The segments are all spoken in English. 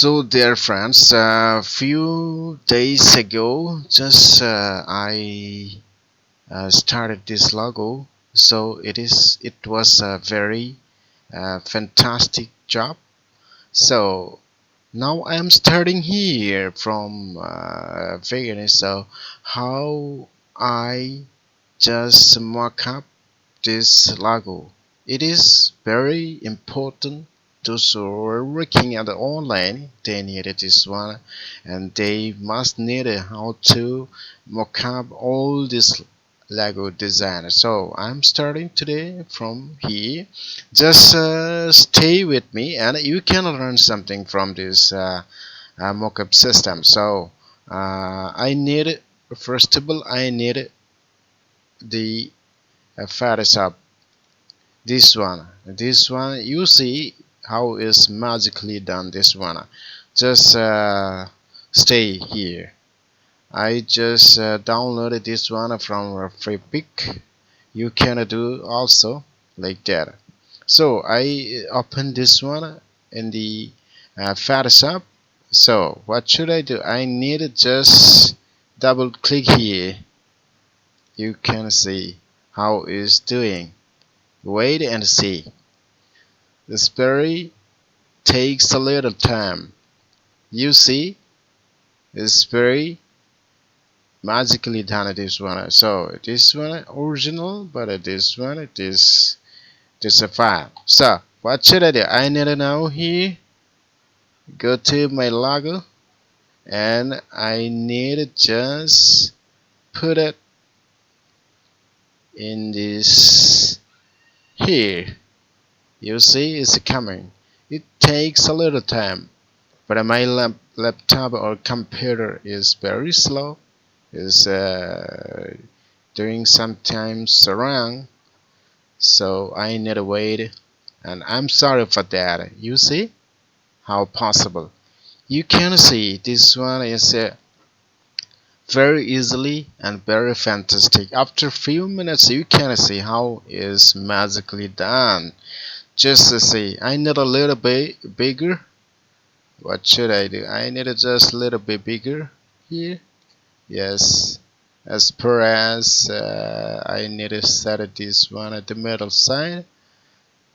So dear friends, a few days ago I started this logo. So it was a very fantastic job. So now I am starting here from beginning. So how I just mock up this logo. It is very important. Those who are working at the online, they needed this one, and they must need how to mock up all this Lego design. So I'm starting today from here. Just stay with me, and you can learn something from this mockup system. So I need first of all I need the Photoshop. This one you see how is magically done. This one just stay here. I just downloaded this one from a free pick. You can do also like that. So I open this one in the Photoshop. So what should I do? I need to just double click here. You can see how it's doing. Wait and see. This very takes a little time. You see, it's very magically done. This one. So this one original, but this one it is just a file. So what should I do? I need to know here. Go to my logo, and I need to just put it in this here. You see, it's coming. It takes a little time. But my laptop or computer is very slow. Is doing sometimes wrong, so I need to wait. And I'm sorry for that. You see how possible? You can see this one is very easily and very fantastic. After few minutes, you can see how is magically done. Just to see, I need a little bit bigger. What should I do? I need it just a little bit bigger here. Yes, as per as I need to set this one at the middle side.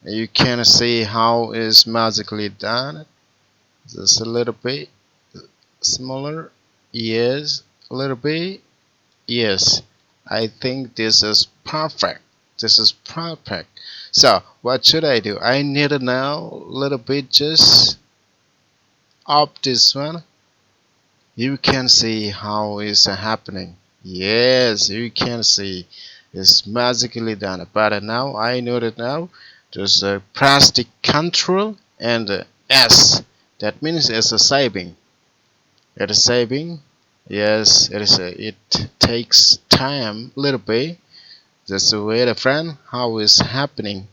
You can see how is magically done. Just a little bit smaller. Yes, a little bit. Yes, I think this is perfect. This is perfect. So what should I do? I need to now a little bit just up this one. You can see how it's happening. Yes, you can see it's magically done. But now I know that now just press the Control and S. That means it's a saving. It is saving. Yes, it is. It takes time a little bit. Just wait a friend. How is happening?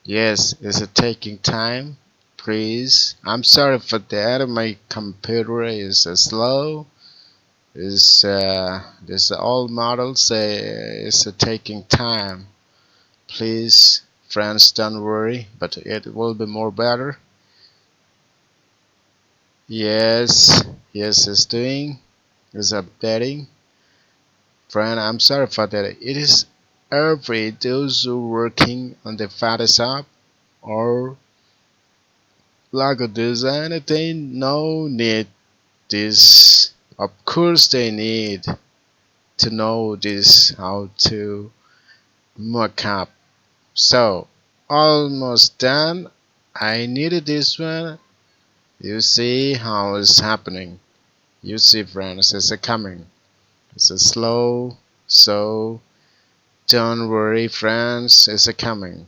Yes, it's taking time. Please, I'm sorry for that. My computer is slow. Is this old models is taking time. Please, friends, don't worry, but it will be more better. Yes, yes, it's doing. It's updating. Friend, I'm sorry for that. It is every those who working on the Photoshop or logo design, they no need this. Of course, they need to know this how to mock up. So almost done. I needed this one. You see how it's happening. You see, friends, it's coming. It's a slow, so don't worry, friends. It's coming.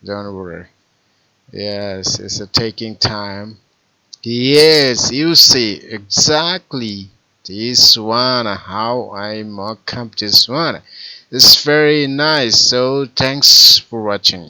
Don't worry. Yes, it's taking time. Yes, you see exactly this one. How I mock up this one. It's very nice. So thanks for watching.